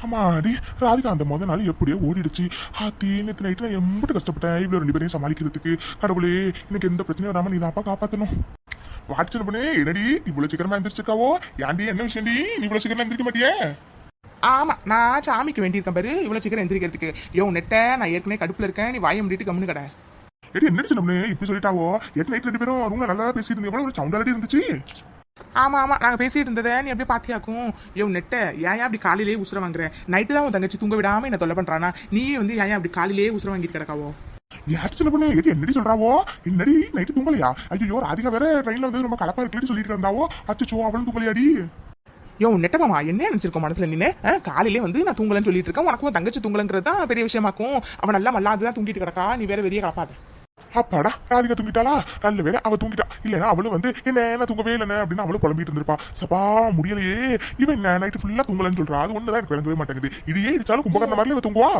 ஆமாடி ராதிகா அந்த முத நாள் எப்படியோ ஓடிடுச்சு. நேற்று நைட்டு நான் எம்பிட்டு கஷ்டப்பட்டேன் இவ்வளோ 2 பேரையும் சமாளிக்கிறதுக்கு. கடவுளே எனக்கு எந்த பிரச்சனையும் வராம நீ தான்ப்பா காப்பாற்றணும். வாட்ஸ்அப் பண்ணு. என்னடி இவ்வளோ சீக்கிரமா எந்திரிச்சிருக்காவோ? ஏன்டி என்ன விஷயம்டி நீ இவ்வளோ சீக்கிரமா எந்திரிக்க மாட்டியே? ஆமா, நான் சாமிக்கு வேண்டியிருக்கேன் பாரு இவ்வளவு சீக்கிரம் எந்திரிக்கிறதுக்கு. நெட்ட நான் ஏற்கனவே கடுப்புல இருக்கேன், நீ வாயை முடிட்டு கம்முன்னு கடை. எடி என்ன சின்ன இப்படி சொல்லிட்டாவோ? எட்டு நைட் 2 பேரும் ரூம்ல நல்லா பேசிட்டு இருந்தீங்க, எவ்வளோ ஒரு சவுண்ட் இருந்துச்சு. ஆமா ஆமா, நாங்க பேசிட்டு இருந்ததை நீ அப்படியே பாத்தியாக்கும். நெட்ட ஏன் அப்படி காலையிலேயே உசுர வாங்குற? நைட்டு தான் உன் தங்கச்சி தூங்க விடாம என்ன தொல்லை பண்றானா? நீ வந்து ஏன் அப்படி காலையிலேயே உசுர வாங்கிட்டு கிடக்காவோ? யார் சின்ன பொண்ணு எடி என்னடி சொல்றாவோ? என்னடி நைட்டு தூங்கலையா? ஐயோ ராதிகா வேற ட்ரெயின்ல வந்து ரொம்ப கலப்பா இருக்குன்னு சொல்லிட்டு இருந்தாவோ. அச்சோ அவளும் தூங்கலையாடி? நெட்டமாமா என்ன நினைச்சிருக்கோம் மனசுல நின்று? காலையிலே வந்து நான் தூங்கலன்னு சொல்லிட்டு இருக்கேன், உனக்கும் தங்கச்சி தூங்கலங்கிறது தான் பெரிய விஷயமாக்கும். அவன் நல்லா மல்லாதுதான் தூங்கிட்டு கிடக்கா, நீ வேற வெளியே கலப்பாத. அப்பாடா ராதிகா தூங்கிட்டாளா? நல்ல வேலை அவ தூங்கிட்டா. இல்லன்னா அவளும் வந்து என்ன தூங்கவே இல்லைன்னு அப்படின்னு அவளும் புலம்பிட்டு இருந்திருப்பா. சப்பா முடியலையே, இவன் நைட்டு ஃபுல்லா தூங்கலன்னு சொல்றா. அது ஒண்ணுதான் எனக்கு விளங்கவே மாட்டேங்குது. இதையே இடிச்சாலும் கும்பகர்ண மாதிரி இவ தூங்குவா.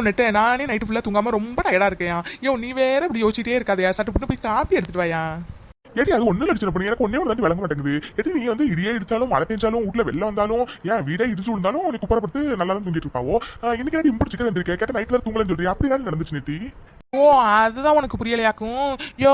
நெட்ட நானே நைட்டு ஃபுல்லா தூங்காம ரொம்ப டயர்டா இருக்கேன். நீ வேற இப்படி யோசிச்சிட்டே இருக்காதையா, சட்டு போட்டு போய் காப்பி எடுத்துட்டு வாயா. ஏடி அது ஒண்ணு லட்சம் பண்ணி எனக்கு ஒன்னே ஒன்று விளங்க மாட்டேங்குது. எடி நீ வந்து இடியே இடிச்சாலும் மழை பெஞ்சாலும் வீட்டுல வெள்ளம் வந்தாலும் ஏன் வீடே இடிச்சு விழுந்தாலும் நீ குப்பரப்பட்டு நல்லா தான் தூங்கிட்டு இருப்பாவோ. இன்னைக்கு நான் இம்படி சிக்கன் இருந்திருக்கேன், கேட்ட நைட்ல தூங்கலன்னு சொல்றீ. அப்படி தான் நடந்துச்சு நேத்தி. அதுதான் உனக்கு புரியலையாக்கும்.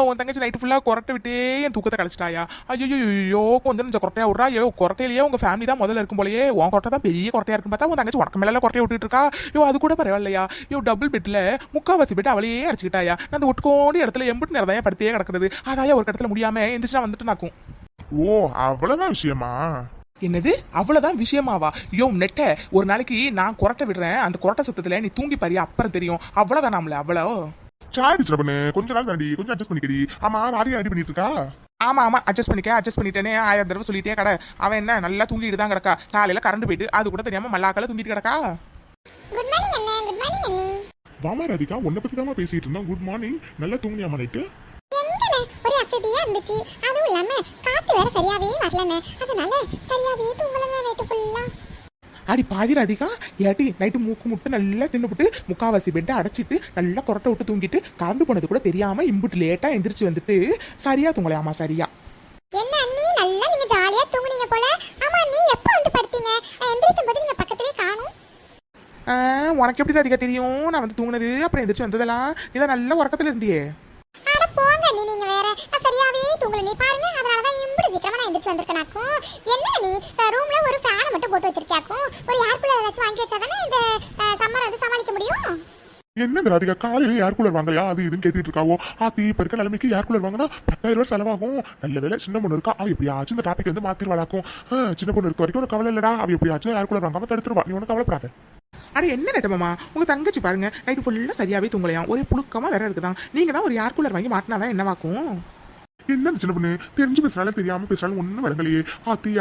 உன் தங்கச்சி நைட்டு ஃபுல்லா கொரட்டை விட்டே என் தூக்கத்தை கழிச்சிட்டாயா. ஐயோ கொஞ்சம் கொரட்டையா விட்றா. கொரட்டையிலேயே உங்க ஃபேமிலி தான் முதல்ல இருக்கும் போலயே. உன் கொரட்டை தான் பெரிய கொரட்டையா இருக்கும் பார்த்தா உன் தங்கச்சி உனக்கு மேல கொரட்டையை விட்டுட்டு இருக்கா. அது கூட பரவாயில்லையா. டபுள் பெட்ல முக்காவாசி பெட் அவளையே அடிச்சுக்கிட்டாயா. நான் அந்த ஒட்டுக்கோண்டி இடத்துல எம்பிட்டு நேரம் படுத்தே கிடக்குறது. அதாயா ஒரு இடத்துல முடியாம எந்திரிச்சு வந்துட்டு நாக்கும். அவ்வளவுதான் விஷயமா? என்னது அவ்வளவுதான் விஷயமாவா? நெட்ட ஒரு நாளைக்கு நான் கொரட்டை விடுறேன், அந்த கொரட்டை சத்தத்துல நீ தூங்கி பாரியா, அப்புறம் தெரியும். அவ்வளவுதான் நாமல அவ்வளோ சாடி சிறப்பண்ணு. கொஞ்ச நாள் தாண்டி கொஞ்சம் அட்ஜஸ்ட் பண்ணிக்கடி. ஆமா ராதிகா ரெடி பண்ணிட்டு இருக்கா? ஆமா அட்ஜஸ்ட் பண்ணிட்டேனே 1000 தடவை சொல்லிட்டே கடை. அவன் என்ன நல்லா தூங்கிட்டு தான் கிடக்கா. காலையில கரண்ட் போயிட்டு அது கூட தெரியாம மல்லாக்கால தூங்கிட்டு கிடக்கா. குட் மார்னிங் அண்ணா. குட் மார்னிங் அண்ணி. வாமா ராதிகா, உன்னை பத்தி தான் பேசிட்டு இருந்தோம். Good morning. நல்லா தூங்குனியாமா நைட்டு? எங்கண்ணே ஒரே அசதியா இருந்துச்சு. அதுவும் இல்லாம காத்து வேற சரியாவே வரலண்ணே, அதனால சரியாவே தூங்கலங்க நைட்டு ஃபுல்லா. அடி பாதி ராதிகா, ஏட்டி நைட்டு மூக்கு முட்டு நல்லா தின்னுபிட்டு முக்காவாசி பெட்டை அடைச்சிட்டு நல்லா கொரட்டை விட்டு தூங்கிட்டு கரண்டு போனது கூட தெரியாம இம்புட்டு லேட்டா எந்திரிச்சு வந்துட்டு சரியா தூங்கலையாமா? சரியா என்ன அண்ணி நல்லா நீங்க ஜாலியா தூங்குனீங்க போல. ஆமா நீ எப்ப வந்து படுத்தீங்க? எந்திரிக்கும் போது நீங்க பக்கத்துலயே காணோம். உனக்கு எப்படி ராதிகா தெரியும் நான் வந்து தூங்குனது? அப்புறம் எந்திரிச்சு வந்ததெல்லாம் நீதான் நல்ல உறக்கத்துல இருந்தியே. அட போங்க அண்ணி, நீங்க வேற. நான் சரியாவே தூங்கல நீ பாருங்க. அதனாலதான் இம்புட்டு சீக்கிரமா நான் எந்திரிச்சு வந்திருக்கேனாக்கும். என்ன நீ ரூம்ல ஒரு ஃபேனை மட்டும் போட்டு வச்சிருக்கியாக்கும். ஒரு ஏர் கூலர் ஏதாச்சும் வாங்கி வச்சாதானே இந்த சம்மர் வந்து சமாளிக்க முடியும். என்ன ராதிகா காலையில ஏர் கூலர் வாங்கலையா அது இதுன்னு கேட்டுட்டு இருக்காவோ? இப்ப இருக்க நிலைமைக்கு ஏர் கூலர் வாங்கினா 10,000 ரூபாய் செலவாகும். நல்ல வேலை சின்ன பொண்ணு இருக்கா, அவ எப்படியாச்சும் இந்த டாபிக் வந்து மாத்திருவாளாக்கும். சின்ன பொண்ணு இருக்க வரைக்கும் ஒரு கவலை இல்லடா. அவ எப்படியாச்சும் ஏர் கூலர் வாங்காம தடுத்துருவா. நீ ஒன்னும் கவலைப்படாத. அட என்ன நெட்டமாமா, உங்க தங்கச்சி பாருங்க நைட்டு ஃபுல்லா சரியாவே தூங்கலையா. ஒரே புழுக்கமா வேற இருக்குதான். நீங்க தான் ஒரு ஏர் கூலர் வாங்கி மாட்டினாதான் என்னவாக்கும்? என்ன சின்ன பொண்ணு தெரிஞ்சு பேசுறாலும் தெரியாம பேசுறாலும் ஒன்னும் விளங்கலையே.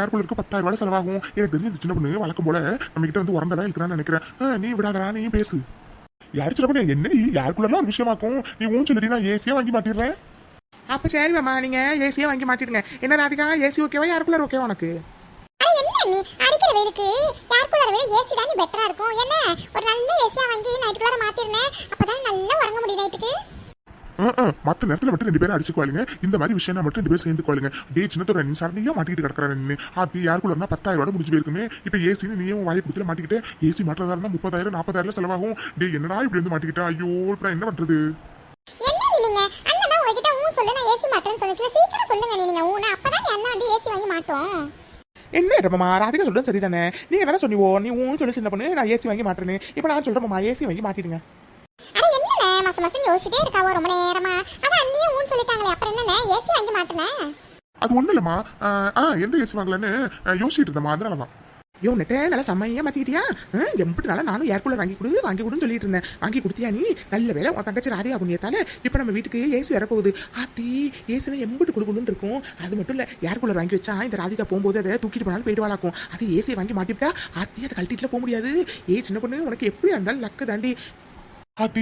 ஏர் கூலருக்கு 10,000 ரூபாய் செலவாகும். எனக்கு தெரிஞ்சு இந்த சின்ன பொண்ணு வழக்கம் போல நம்ம கிட்ட வந்து உரண்டெல்லாம் இருக்கிறான்னு நினைக்கிறேன். நீ விடாதரா, நீ பேசு. யாரு சின்ன பொண்ணு என்னடி ஏர் கூலர்லாம் ஒரு விஷயமாக்கும். நீ சொல்லிட்டு நான் ஏசியா வாங்கி மாட்டிடுறேன். அப்ப சரி மாமா, நீங்க ஏசியா வாங்கி மாட்டிடுங்க. என்ன ராதிகா, ஏசி ஓகேவா ஏர் கூலர் ஓகேவா உனக்கு? என்ன நீ அடிக்கிற வெயிலுக்கு ஏர் கூலரை விட ஏசி தான் பெட்டரா இருக்கும். என்ன ஒரு நல்ல ஏசியா வாங்கி நைட்டுக்குள்ள மாத்திருந்தேன், அப்பதான் நல்லா உறங்க முடியும் நைட்டுக்கு. மற்ற நேரத்தில் மட்டும் 2 பேரும் அடிச்சுக்குவாளுங்க. இந்த மாதிரி விஷயம் மட்டும் 2 பேரும் சேர்ந்துக்குவாளுங்க. டே சின்னத்தோட நீ சரணியா மாட்டிக்கிட்டு கிடக்குறான்னு. யார் கூலர்னா 10,000 ரூபாய் முடிஞ்சு போயிருக்குமே. இப்ப ஏசி நீயும் வாயை கொடுத்துல மாட்டிக்கிட்டு ஏசி மாற்றதா இருந்தா 30,000 40,000 செலவாகும். டே என்னடா இப்படி வந்து மாட்டிக்கிட்டா? ஐயோ இப்ப என்ன பண்றது? என்ன நீங்க அண்ணா தான் உங்ககிட்ட சொல்லு நான் ஏசி மாட்டேன்னு சொன்னீங்க. சீக்கிரம் சொல்லுங்க நீங்க அப்பதான் அண்ணா வந்து ஏசி வாங்கி மாட்டோம். என்ன ரமமா, ராதிகா சொல்றது சரிதானே. நீங்க தானே சொன்னீவோ நீ சொல்லி சின்ன பொண்ணு நான் ஏசி வாங்கி மாட்டேன்னு. இப்ப நான் சொல்றேன் ஏசி வாங்கி மாட்டிடுங்க. அட என்ன மாசம் யோசிச்சிட்டே இருக்காவோ ரொம்ப நேரமா. அதான் அண்ணியே சொல்லிட்டாங்களே, அப்புறம் என்ன ஏசி வாங்கி மாட்டேனே. அது ஒண்ணு இல்லம்மா, எந்த ஏசி வாங்கலன்னு யோசிச்சுட்டு இருந்தம்மா, அதனாலதான். நெட்ட நல்லா செம்மையா மாத்திக்கிட்டியா? எம்பிட்டு நாளா நானும் ஏர் கூலர் வாங்கி கொடுன்னு சொல்லிட்டு இருந்தேன். வாங்கி கொடுத்தியா நீ? நல்ல வேலை உன் தங்கச்சி ராதிகா புண்ணியத்தால இப்ப நம்ம வீட்டுக்கு ஏசி வரப்போகுது. ஏசினா எம்பிட்டு கொடுக்கணும்னு இருக்கும். அது மட்டும் இல்ல ஏர் கூலர் வாங்கி வச்சா இந்த ராதிகா போகும்போது அதை தூக்கிட்டு போனாலும் போயிடுவாளாக்கும். அது ஏசி வாங்கி மாட்டிவிட்டா அதை கழட்டிட்டுல போக முடியாது. சின்ன பொண்ணு உனக்கு எப்படி இருந்தாலும் லக்கு தாண்டி.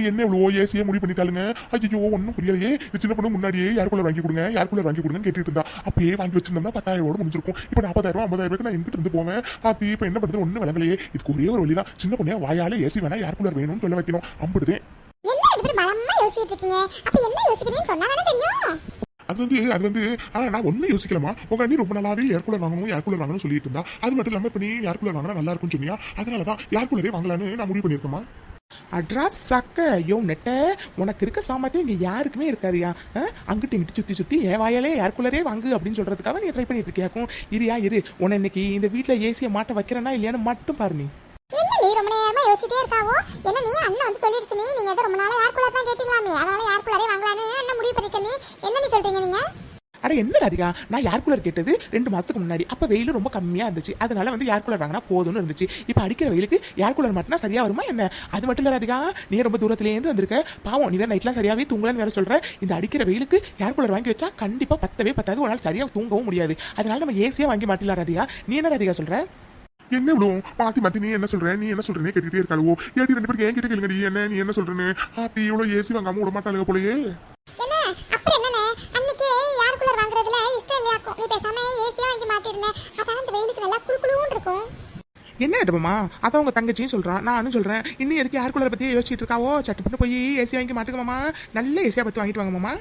என்ன இவ்வளோ ஏசியே முடிவு பண்ணிட்டாளுங்க. ஐயோ ஒன்னும் புரியலையே. இந்த சின்ன பொண்ணு முன்னாடியே ஏர் கூலர் வாங்கி கொடுங்கன்னு கேட்டுட்டு இருந்தா. அப்பயே வாங்கி வச்சிருந்தா 10,000 முடிஞ்சிருக்கும். இப்ப 40,000 50,000 நான் எங்கிட்டு இருந்து போவேன். இப்ப என்ன பண்றது ஒன்னும் விளங்கலையே. இதுக்கு ஒரே ஒரு வழிதான். சின்ன பொண்ணே வாயால ஏசி வேணா ஏர் கூலர் வேணும்னு சொல்ல வைக்கணும். அம்பிடுதே. என்ன இப்படி பலமா யோசிச்சிட்டு இருக்கீங்க? அப்ப என்ன யோசிக்கிறீங்கன்னு சொன்னா தானே தெரியும். அது வந்து நான் ஒன்னும் யோசிக்கலமா. உங்க அண்ணி ரொம்ப நாளாவே ஏர் கூலர் வாங்கணும்னு சொல்லிட்டு இருந்தா. அது மட்டும் இல்லாம இப்ப நீ ஏர் கூலர் வாங்கினா நல்லா இருக்கும்னு சொன்னியா, அதனாலதான் ஏர் கூலரே வாங்கலான்னு நான் முடிவு பண்ணிருக்கேமா. அட்ரா சக்க யோ நெட்ட, உனக்கு இருக்க சாமர்த்தியம் இங்க யாருக்குமே இருக்காதியா. அங்கிட்டு இங்கிட்டு சுத்தி சுத்தி என் வாயாலே ஏர்குலரே வாங்கு அப்படின்னு சொல்றதுக்காக நீ ட்ரை பண்ணிட்டு இருக்கியாக்கும். இரு உன்னை இன்னைக்கு இந்த வீட்டுல ஏசியை மாட்ட வைக்கிறேன்னா இல்லையான்னு மட்டும் பாரு. நீ என்ன நீ ரொம்ப நேரமா யோசிச்சிட்டே இருக்காவோ? என்ன நீ அண்ணன் வந்து சொல்லிருச்சு நீங்க ஏதோ ரொம்ப நாளா ஏர் கூலர் தான் கேட்டீங்களாமே, அதனால ஏர் கூலரே வாங்கலான்னு அண்ணன் முடிவு பண்ணிருக்க. நீ என்ன நீ சொல்றீங்க நீங்க? அட என்ன ராதிகா, நான் ஏர் கூலர் கேட்டது 2 மாசத்துக்கு முன்னாடி. அப்ப வெயில் ரொம்ப கம்மியா இருந்துச்சு, அதனால வந்து ஏர் கூலர் வாங்கினா போதும்னு இருந்துச்சு. இப்ப அடிக்கிற வெயிலுக்கு ஏர் கூலர் மாட்டினா சரியா வருமா என்ன? அது மட்டும் இல்ல ராதிகா, நீ ரொம்ப தூரத்துல இருந்து வந்திருக்க பாவம், நீ வேற நைட்லாம் சரியாவே தூங்கலன்னு வேற சொல்ற. இந்த அடிக்கிற வெயிலுக்கு ஏர் கூலர் வாங்கி வச்சா கண்டிப்பா பத்தவே பத்தாது, ஒரு நாள் சரியா தூங்கவும் முடியாது. அதனால நம்ம ஏசியா வாங்கி மாட்டிடலாம் ராதிகா. நீ என்ன ராதிகா சொல்ற? என்ன இவ்வளோ மாத்தி நீ என்ன சொல்றேன்னு கேட்டுட்டே இருக்காளவோ. ஏடி 2 பேருக்கு என்கிட்ட கேளுங்கடி, என்ன நீ என்ன சொல்றேன்னு. ஆத்தி இவ்வளவு ஏசி வாங்காம விட மாட்டாளுங்க போலயே. என்ன அப்படி என்னனே அன்னைக்கு ஏர் கூலர் வாங்குறதுல இஷ்டம் இல்லையாக்கும். நீ பேசாம ஏசியா வாங்கி மாட்டிருந்தே, அதான் இந்த வெயிலுக்கு நல்லா குளுகுளுன்னு இருக்கும். என்ன இடமா அதான் உங்க தங்கச்சியும் சொல்றான், நானும் சொல்றேன். இன்னும் எதுக்கு ஏர் கூலர் பத்தி யோசிச்சுட்டு இருக்காவோ? சட்டு பண்ணி போய் ஏசி வாங்கி மாட்டுக்கமாமா, நல்ல ஏசியா பத்தி வாங்கிட்டு வாங்க மாமா.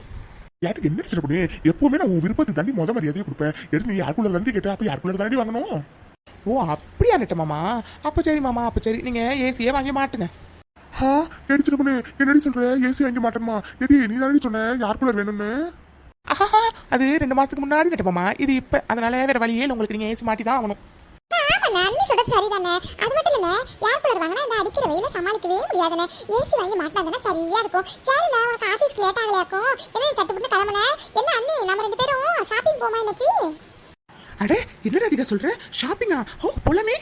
யாருக்கு என்ன பிரச்சனை பண்ணு, எப்பவுமே நான் உன் விருப்பத்தை தாண்டி மரியாதையை கொடுப்பேன். எடுத்து நீ ஏர் கூலர் தாண்டி கேட்ட, அப்ப ஏர் கூலர் தாண்டி வாங்கணும். ஓ அப்படியா நெட்ட மாமா? அப்ப சரி மாமா, அப்ப சரி, நீங்க ஏசியே வாங்கி மாட்டுங்க. எடுத்துட்டு பண்ணு, என்னடி சொல்ற? ஏசி வாங்கி மாட்டேன்மா. எடி நீ தானே சொன்ன ஏர் கூலர் வேணும்னு. அது 2 மாசத்துக்கு முன்னாடி நெட்ட மாமா, இது இப்ப, அதனால வேற வழியே இல்லை, உங்களுக்கு நீங்க ஏசி மாட்டி தான் ஆகணும். ஆமாண்ணா, அண்ணி சொல்றது சரிதானே. அது மட்டும் இல்லைண்ணே, ஏர் கூலர் வாங்கினா இந்த அடிக்கிற வெயில சமாளிக்கவே முடியாதுண்ணே. ஏசி வாங்கி மாட்டினா சரியா இருக்கும். சரிண்ணே, உனக்கு ஆஃபீஸ்க்கு லேட் ஆகலையாக்கும். என்ன சட்டு போட்டு கிளம்புனே? என்ன அண்ணி, நம்ம 2 பேரும் ஷாப்பிங் போமா இன்னைக்கு? அடே என்ன ராதிகா சொல்ற? ஷாப்பிங்கா? ஓ போலாமே.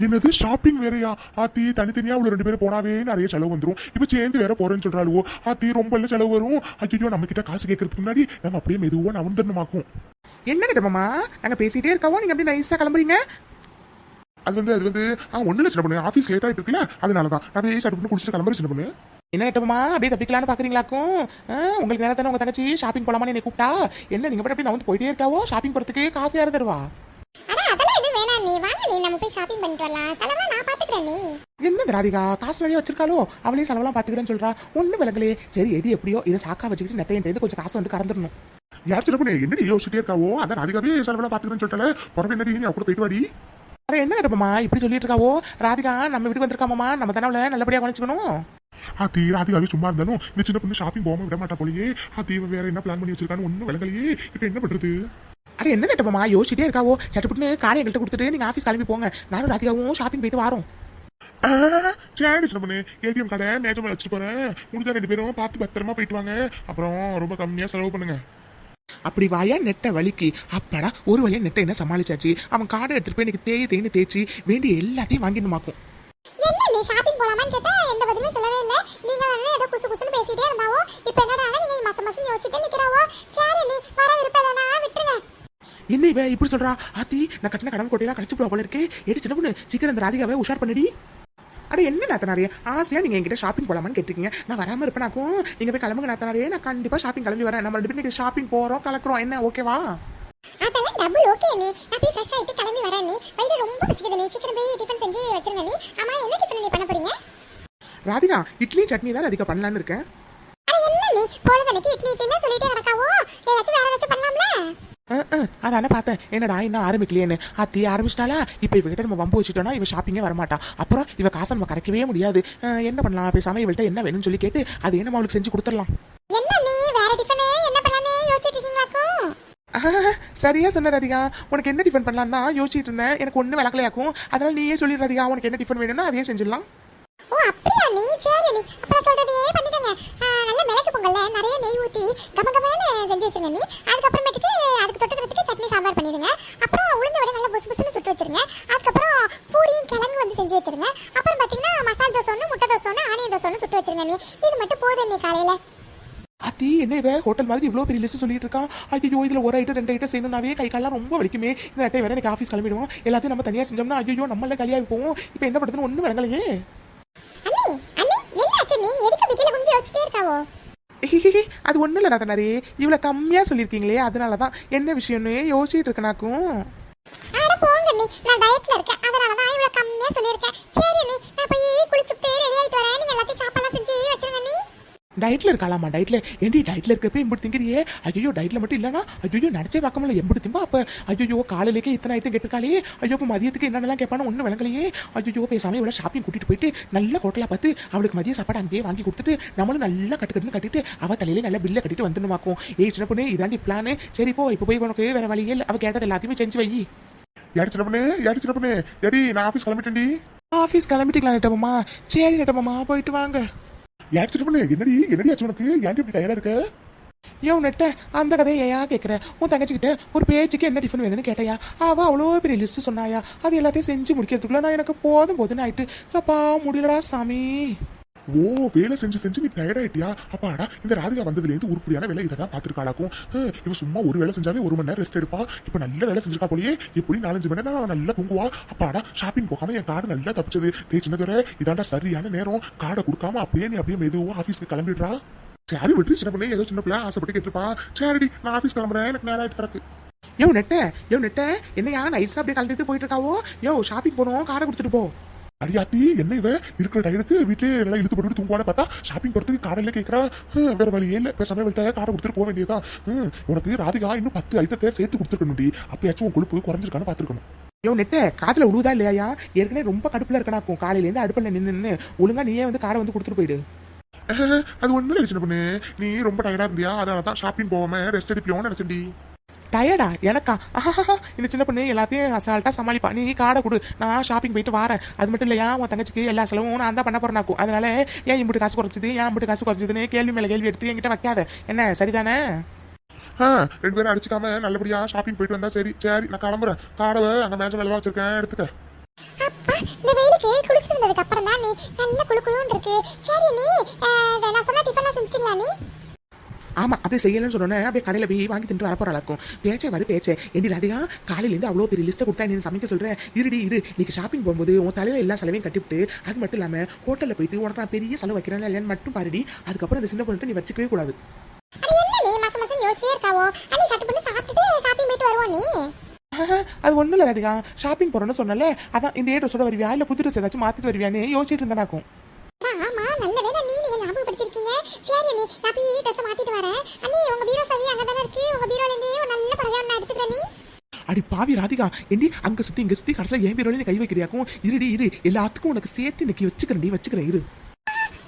என்னது ஷாப்பிங் வேறையா? ஆத்தி தனித்தனியா உள்ள 2 பேரும் போனாவே நிறைய செலவு வந்துரும். இப்ப சேர்ந்து வேற போறேன்னு சொல்றாளுவோ. ஆத்தி ரொம்ப எல்லாம் செலவு வரும். ஐயோ, நம்ம கிட்ட காசு கேட்கறதுக்கு முன்னாடி நம்ம அப்படியே மெதுவா நவந்தரமாக்கும். என்ன நெட்ட மாமா, நாங்க பேசிட்டே இருக்கவோ நீங்க அப்படியே நைஸா கிளம்புறீங்க? அது வந்து ஒண்ணு இல்ல சின்ன பொண்ணு, ஆபீஸ் லேட் ஆயிட்டு இருக்குல்ல, அதனாலதான் அப்படியே சட்டு பண்ணி குடிச்சிட்டு கிளம்புற சின்ன பொண்ணு. என்ன நெட்டமா அப்படியே தப்பிக்கலான்னு பாக்குறீங்களாக்கும்? உங்களுக்கு நேரம் தானே உங்க தங்கச்சி ஷாப்பிங் போலாமான்னு என்னை கூப்பிட்டா. என்ன நீங்க அப்படியே நான் போயிட்டே இருக்காவோ? ஷாப்பிங் போறதுக்கு காசு யாரு தருவா? அட அதெல்லாம் எதுவும் வேணாம், நீ வாங்க, நீ நம்ம போய் ஷாப்பிங் பண்ணிட்டு வரலாம். செலவெல்லாம் நான் பாத்துக்கிறேன். நீ என்ன ராதிகா காசு நிறைய வச்சிருக்காளோ, அவளே செலவெல்லாம் பாத்துக்கிறேன்னு சொல்றா. ஒண்ணு விலகலே. சரி எது எப்படியோ இதை சாக்கா வச்சுக்கிட்டு நெட்டையிட்டு கொஞ்சம் காசு வந்து கறந்துடணும். யார் சின்ன பொண்ணு என்ன யோசிச்சுட்டே இருக்காவோ? அதான் அதிகாவே செலவெல்லாம் பாத்துக்கிறேன்னு சொல்லிட்டால, புறவே என்னடி நீ கூட போயிட்டு வாடி. அட என்ன நெட்டமா இப்படி சொல்லிட்டு இருக்காவோ? ராதிகா நம்ம வீட்டுக்கு வந்திருக்காமாமா, நம்ம தானே அவளை நல்லபடியா கவனிச்சுக்கணும். ஆத்தி ராதிகாவே சும்மா இருந்தாலும் இந்த சின்ன பொண்ணு ஷாப்பிங் போகாம விட மாட்டா போலயே. ஆத்தி வேற என்ன பிளான் பண்ணி வச்சிருக்கான்னு ஒன்னும் விளங்கலையே. இப்ப என்ன பண்றது? அட என்ன நெட்டமா யோசிச்சிட்டே இருக்காவோ? சட்டுப்புட்டு காரை எங்கள்கிட்ட கொடுத்துட்டு நீங்க ஆஃபீஸ் கிளம்பி போங்க, நானும் ராதிகாவும் ஷாப்பிங் போயிட்டு வரோம். சரி சின்ன பொண்ணு, ஏடிஎம் கடை மேஜமா வச்சுட்டு போறேன். முடிஞ்சா 2 பேரும் பார்த்து பத்திரமா போயிட்டு வாங்க. அப்புறம் ரொம்ப கம்மியா செலவு பண்ணுங்க. அப்படி வாயா நெட்ட வலிக்கு. அப்படா ஒரு வழியா நெட்டை என்ன சமாளிச்சாச்சு. அவன் காடை எடுத்துட்டு போய் எனக்கு தேய்னு தேய்ச்சி வேண்டிய எல்லாத்தையும் வாங்கிடுமாக்கும். என்ன நீ ஷாப்பிங் போலாமான்னு கேட்டா எந்த பதிலும் சொல்லவே இல்ல. நீங்க வந்து ஏதோ குசு குசுன்னு பேசிட்டே இருந்தாவோ. இப்போ என்னடா நீங்க மசம் யோசிச்சுட்டே நிக்கறாவோ. சரி நீ வர விருப்பம் இல்லனா விட்டுருங்க. என்ன இவ இப்படி சொல்றா? ஆத்தி நான் கட்டின கடன் கோட்டையெல்லாம் கழிச்சு போவா போல இருக்கே. ஏடி சின்ன பொண்ணு சீக்கிரம் அந்த ராதிகாவை உஷார் பண்ணிடி. அட என்ன நாத்தனாரே, ஆசையா நீங்க என்கிட்ட ஷாப்பிங் போலாமான்னு கேட்டிருக்கீங்க. நான் வராம இருப்பேனாக்கும். நீங்க போய் கிளம்புங்க நாத்தனாரே, நான் கண்டிப்பா ஷாப்பிங் கிளம்பி வரேன். நம்ம 2 பேரும் ஷாப்பிங் போறோம் கலக்குறோம், என்ன ஓகேவா? அதெல்லாம் டபுள் ஓகே நீ. நான் போய் ஃப்ரெஷ் ஆயிட்டு கிளம்பி வரேன். நீ வயிறு ரொம்ப பசிக்குது, நீ சீக்கிரம் போய் டிஃபன் செஞ்சு வச்சிருங்க. நீ ஆமா என்ன டிஃபன் நீ பண்ண போறீங்க? ராதிகா இட்லி சட்னி தான் ராதிகா பண்ணலான்னு இருக்கேன். அட என்ன நீ பொழுதனைக்கு இட்லி இட்லிலாம் சொல்லிட்டே நடக்காவோ? ஏதாச்சும் வேற ஏதாச்சும் பண்ணலாம்ல? அதானே பார்த்தேன். என்னடா இன்னும் ஆரம்பிக்கலையேன்னு. ஆத்தி ஆரம்பிச்சிட்டாளா? இப்போ இவகிட்ட நம்ம வம்பு வச்சுட்டோம்னா இவ ஷாப்பிங்கே வரமாட்டா. அப்புறம் இவ காசை நம்ம கரைக்கவே முடியாது. என்ன பண்ணலாம்? பேசாம இவள்கிட்ட என்ன வேணும்னு சொல்லி கேட்டு அது என்ன அவளுக்கு செஞ்சு கொடுத்துடலாம். என்ன நீ வேற டிஃபன் என்ன பண்ணலாம்னு யோசிச்சிட்டு இருக்கீங்களாக்கும்? சரியா சொன்ன ராதிகா, உனக்கு என்ன டிஃபன் பண்ணலாம் தான் யோசிச்சுட்டு இருந்தேன். எனக்கு ஒன்றும் விளக்கலையாக்கும். அதனால நீயே சொல்லி ராதிகா, உனக்கு என்ன டிஃபன் வேணும்னா அதையே செஞ்சிடலாம். ஓ அப்படியா நீ? சரி நீ அப்புறம் சொல்றதையே பண்ணிக்கங்க. நல்ல மிளகு பொங்கல்ல நிறைய நெய் ஊத்தி கமகமன்னு செஞ்சு வச்சிருங்க. நீ அதுக்கப்புறமேட்டுக்கு அதுக்கு தொட்டுக்கிறதுக்கு சட்னி சாம்பார் பண்ணிடுங்க. அப்புறம் உளுந்த வடை நல்லா புசு புசுன்னு சுட்டு வச்சிருங்க. அதுக்கப்புறம் பூரியும் கிழங்கு வந்து செஞ்சு வச்சிருங்க. அப்புறம் பாத்தீங்கன்னா மசால் தோசை ஒன்று, முட்டை தோசை ஒன்று, ஆனியன் தோசை ஒன்று சுட்டு வச்சிருங்க. நீ இது மட்டும் போதும் நீ காலையில. ஆத்தி என்ன இவ ஹோட்டல் மாதிரி இவ்வளோ பெரிய லிஸ்ட் சொல்லிட்டு இருக்கா? ஐயோ இதுல ஒரு ஐட்டம் 2 ஐட்டம் செய்யணும்னாவே கை காலெல்லாம் ரொம்ப வலிக்குமே. இந்த நட்டை வேற எனக்கு ஆஃபீஸ் கிளம்பிடுவோம். எல்லாத்தையும் நம்ம தனியாக செஞ்சோம்னா ஐயோ நம்மள கலியாகி போவோம். இப்போ என்ன பண்ணுறதுன்னு ஒன்றும் விளங்கலையே. அண்ணி அண்ணி என்னாச்சு? நீ எதுக்கு பிகில கொஞ்சம் யோசிச்சிட்டே இருக்காவோ? அது ஒன்றும் இல்லை நாத்தனாரே, இவ்வளோ கம்மியாக சொல்லியிருக்கீங்களே அதனால தான். என்ன விஷயம்னு யோசிச்சுட்டு இருக்கனாக்கும். அட போங்க நீ, நான் டயட்ல இருக்கேன், அதனால தான் இவ்வளவு கம்மியா சொல்லியிருக்கேன். சரி நீ நான் போய் குளிச்சுட்டு ரெடி ஆயிட்டு வரேன். நீங்க எல்லாத்தையும் சாப்பாடுலாம் செஞ்சு வச்சிருங்க. டயட்ல இருக்காளாமா டயட்ல ஏண்டி டயட்ல இருக்கப்ப எம்பிட்டு திங்கிறியே ஐயோ டயட்ல மட்டும் இல்லனா ஐயோ நினைச்சே பார்க்க முடியல எம்பிட்டு திம்பா அப்ப ஐயோ காலையிலேயே இத்தனை ஐட்டம் கேட்டுக்காளே ஐயோ இப்ப மதியத்துக்கு என்னென்னலாம் கேட்பானு ஒன்றும் விளங்கலையே ஐயோ பேசாம இவ்வளோ ஷாப்பிங் கூட்டிட்டு போயிட்டு நல்ல ஹோட்டலா பார்த்து அவளுக்கு மதிய சாப்பாடு அங்கேயே வாங்கி கொடுத்துட்டு நம்மளும் நல்லா கட்டுக்கட்டுன்னு கட்டிட்டு அவ தலையில நல்ல பில்லை கட்டிட்டு வந்துடுமாக்கும் ஏய் சின்ன பொண்ணு இதாண்டி பிளான் சரி போ இப்போ போய் உனக்கு வேற வழியே இல்லை அவ கேட்டது எல்லாத்தையுமே செஞ்சு வை யாரு சின்ன பொண்ணு யாடி நான் ஆபீஸ் கிளம்பிட்டேன்டி. ஆஃபீஸ் கிளம்பிட்டீங்களா நெட்டமாமா சரி நெட்டமாமா போயிட்டு வாங்க யாரு சின்ன பொண்ணு என்னடி ஆச்சு உனக்கு ஏன்டி இப்படி டயர்டா இருக்க? ஏன் நெட்ட அந்த கதையை ஏன் கேட்குறேன் உன் தங்கச்சிக்கிட்ட ஒரு பேச்சுக்கு என்ன டிஃபன் வேணும்னு கேட்டையா அவள் அவ்வளோ பெரிய லிஸ்ட்டு சொன்னாயா அது எல்லாத்தையும் செஞ்சு முடிக்கிறதுக்குள்ள நான் எனக்கு போதும்னு ஆயிட்டு சப்பா முடியலடா சாமி. ஓ வேலை செஞ்சு நீ டயர்ட் ஆயிட்டியா? அப்பாடா இந்த ராதிகா வந்ததுல இருந்து உருப்படியான வேலை இதெல்லாம் பாத்துருக்காளாக்கும். இவ சும்மா ஒரு வேலை செஞ்சாவே 1 மணி நேரம் ரெஸ்ட் எடுப்பா. இப்ப நல்ல வேலை செஞ்சிருக்கா போலயே எப்படி 4-5 மணி நேரம் நல்லா தூங்குவா. அப்பாடா ஷாப்பிங் போகாம என் கார்டு நல்லா தப்பிச்சது. சின்னதுரை இதாண்டா சரியான நேரம் கார்டை கொடுக்காம அப்படியே மெதுவா ஆபீஸ்க்கு கிளம்பிடுறா. சரி விட்டு சின்ன பண்ணி ஏதோ சின்ன பிள்ளை ஆசைப்பட்டு கேட்டுப்பா. சரிடி நான் ஆபீஸ் கிளம்புறேன் எனக்கு நேரம் ஆயிட்டு கிடக்கு. யோ நெட்ட என்னையா நைஸா அப்படியே கலந்துட்டு போயிட்டு இருக்காவோ யோ ஷாப்பிங் போனோம் காரை கொடுத்துட்டு போ. அடியாத்தி என்ன இவ இருக்கிற டயருக்கு வீட்டிலே நல்லா இழுத்து போட்டு தூங்குவானே பார்த்தா ஷாப்பிங் போறதுக்கு காடையில கேட்கறா. வேற வழியே இல்லை பேசாம விட்ட காரை கொடுத்துட்டு போக வேண்டியதான். உனக்கு ராதிகா இன்னும் 10 ஐட்டத்தை சேர்த்து கொடுத்துருக்கணும்டி அப்பயாச்சும் உன் கொழுப்பு குறைஞ்சிருக்கான்னு பாத்துருக்கணும். யோ நெட்ட காதுல உழுதா இல்லையா ஏற்கனவே ரொம்ப கடுப்புல இருக்கனாக்கும் காலையில இருந்து அடுப்பில் நின்று ஒழுங்கா நீயே வந்து காரை வந்து கொடுத்துட்டு போயிடு. அது ஒண்ணும் இல்லை சின்ன பொண்ணு நீ ரொம்ப டயர்டா இருந்தியா அதனால தான் ஷாப்பிங் போகாம ரெஸ்ட் எடுப்பியோன்னு நினைச்சேன்டி. டயர்டா எனக்கா இந்த சின்ன பொண்ணு எல்லாத்தையும் அசால்ட்டா சமாளிப்பா நீ காடை கொடு நான் ஷாப்பிங் போயிட்டு வரேன். அது மட்டும் இல்லையா உன் தங்கச்சிக்கு எல்லா செலவும் நான் தான் பண்ண போறேனாக்கும். அதனால ஏன் இப்படி காசு குறைச்சதுன்னு கேள்வி மேல கேள்வி எடுத்து என்கிட்ட வைக்காத என்ன சரிதானே? 2 பேரும் அடிச்சுக்காம நல்லபடியா ஷாப்பிங் போயிட்டு வந்தா சரி. நான் கிளம்புறேன். காடவை அங்க மேஜ மேல தான் வச்சிருக்கேன் எடுத்துக்க. அப்பா இந்த வெயிலுக்கு குளிச்சுட்டு வந்ததுக்கு அப்புறம் தான் நீ நல்ல குளுகுளுன்னு இருக்கு. சரி நீ நான் சொன்ன டிஃபன்லாம் செஞ்சிட்டீங்களா நீ? ஆமா அப்படியே செய்யலன்னு சொன்னோன்னே அப்படியே கடையில போய் வாங்கி தின்ட்டு வரப்போறாக்கும். பேச்சே எண்டி ராதிகா காலையில இருந்து அவ்வளோ பெரிய லிஸ்ட்டை கொடுத்தா நீ சமைக்க சொல்றேன். இரு நீக்கு ஷாப்பிங் போகும்போது உன் தலையில எல்லா செலவையும் கட்டிவிட்டு அது மட்டும் இல்லாம ஹோட்டல்ல போயிட்டு உனக்கு நான் பெரிய செலவு வைக்கிறேன் இல்லையான்னு மட்டும் பாருடி. அதுக்கப்புறம் இந்த சின்ன பொண்ணு நீ வச்சுக்கவே கூடாது. அது என்ன நீ மாசம் யோசிச்சே இருக்காவோ அண்ணி சட்டு பண்ணி சாப்பிட்டுட்டு ஷாப்பிங் போயிட்டு வருவோம் நீ. அது ஒன்றும் இல்லை ராதிகா ஷாப்பிங் போறோன்னு சொன்னால அதான் இந்த ட்ரெஸ்ஸோட வருவியா இல்லை புது ட்ரெஸ் ஏதாச்சும் மாத்திட்டு வருவியான்னு யோசிச்சுட்டு இருந்தானாக்கும். ஆமா நல்ல வேலை நீங்க ஞாபகப்படுத்திருக்கீங்க. சரி நீ நான் போய் ட்ரெஸ் மாத்திட்டு வரேன். அண்ணி உங்க பீரோ சாவி அங்க தானே இருக்கு. உங்க பீரோல இருந்து ஒரு நல்ல புடவை ஒண்ணு எடுத்துக்கிறேன் நீ. அடி பாவி ராதிகா ஏண்டி அங்க சுத்தி இங்க சுத்தி கடைசியில் என் பீரோல கை வைக்கிறியாக்கும். இரு எல்லாத்துக்கும் உனக்கு சேர்த்து இன்னைக்கு வச்சுக்கிறேன் இரு.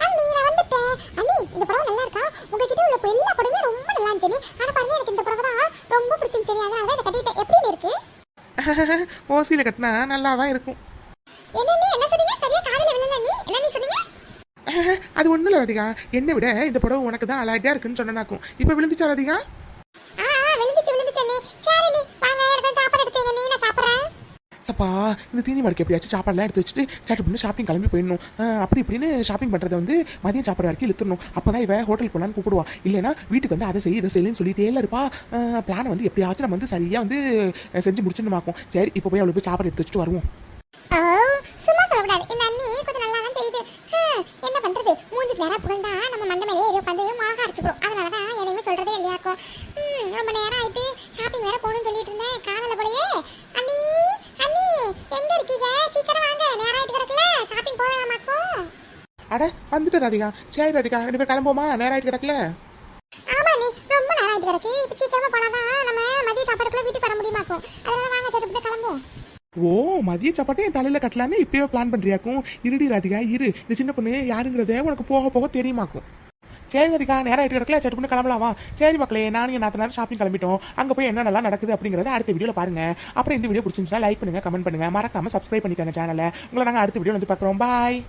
அண்ணி நான் வந்துட்டேன். அண்ணி இந்த புடவை நல்லா இருக்கா? உங்ககிட்ட உள்ள எல்லா புடவையும் ரொம்ப நல்லா இருந்துச்சு. ஆனா பாருங்க எனக்கு இந்த புடவை தான் ரொம்ப பிடிச்சிருந்துச்சு. அதனால தான் இதை கட்டிட்டேன். எப்படி இருக்கு? ஓசியில கட்டினா நல்லா தான் இருக்கும். என்ன சொன்னீங்க? சரியா காதுல விழல நீ. என்ன நீ சொன்னீங்க? அது ஒண்ணும் இல்லை ராதிகா என்னை விட இந்த புடவை உனக்கு தான் அழகா இருக்குன்னு சொன்னாக்கும். இப்ப விழுந்துச்சா ராதிகா? விழுந்துச்சு நீ. சரி நீ வாங்க எனக்கு சாப்பாடு எடுத்தீங்க நீ நான் சாப்பிடுறேன். சப்பா இந்த தீனி மடக்கு எப்படியாச்சும் சாப்பாடுலாம் எடுத்து வச்சுட்டு சாட்டு பண்ணி ஷாப்பிங் கிளம்பி போயிடணும். அப்படி இப்படின்னு ஷாப்பிங் பண்ணுறதை வந்து மதியம் சாப்பாடு வரைக்கும் இழுத்துடணும். அப்போ தான் இவன் ஹோட்டலுக்கு போகலான்னு கூப்பிடுவா. இல்லைன்னா வீட்டுக்கு வந்து அதை செய்யலன்னு சொல்லிட்டே இருப்பா. பிளானை வந்து எப்படியாச்சும் நம்ம வந்து சரியாக வந்து செஞ்சு முடிச்சுன்னு. சரி இப்போ போய் அவளுக்கு போய் சாப்பாடு எடுத்து வச்சுட்டு வருவோம். சும்மா சொல்லக்கூடாது. இந்த அண்ணி கொஞ்சம் நல்லா தான் செய்யுது. என்ன பண்றது மூஞ்சிக்கு நேரம் புகழ்ந்தா நம்ம மண்டை மேலே ஏறி உட்காந்து மிளகா அரைச்சிக்கிறோம். அதனாலதான் எதையுமே சொல்றதே இல்லையாக்கும். ரொம்ப நேரம் ஆயிட்டு ஷாப்பிங் வேற போகணும்னு சொல்லிட்டு இருந்தேன் காணல போலயே. அண்ணி எங்க இருக்கீங்க? சீக்கிரம் வாங்க நேரம் ஆயிட்டு கிடக்கல ஷாப்பிங் போகலாமாக்கும். அட வந்துட்டு ராதிகா. சரி ராதிகா 2 பேர் கிளம்போமா நேரம் ஆயிட்டு கிடக்கல. ஆமா நீ ரொம்ப நேரம் ஆயிட்டு கிடக்கு. இப்ப சீக்கிரமா போனாதான் நம்ம மதிய சாப்பாடுக்குள்ள வீட்டுக்கு வர முடியுமாக்கும். அதனால வாங்க சட்டு கிளம்புவோம். ஓ மதிய சாப்பாட்டை என் தலையில கட்டலான்னு இப்பயே பிளான் பண்றியாக்கும். இருடி ராதிகா இரு இந்த சின்ன பொண்ணு யாருங்கிறத உனக்கு போக போக தெரியுமாக்கும். சரி ராதிகா நேரம் ஆயிட்டு கிடக்கல சட்டு பண்ணி கிளம்பலாமா? சரி மக்களே நானும் என் நேரம் ஷாப்பிங் கிளம்பிட்டோம். அங்கே போய் என்னென்னலாம் நடக்குது அப்படிங்கிறத அடுத்த வீடியோவில் பாருங்க. அப்புறம் இந்த வீடியோ பிடிச்சிருந்துச்சுன்னா லைக் பண்ணுங்க கமெண்ட் பண்ணுங்க மறக்காம சப்ஸ்கிரைப் பண்ணிக்கோங்க சேனலை. உங்களை நாங்கள் அடுத்த வீடியோ வந்து பார்க்குறோம். பாய்.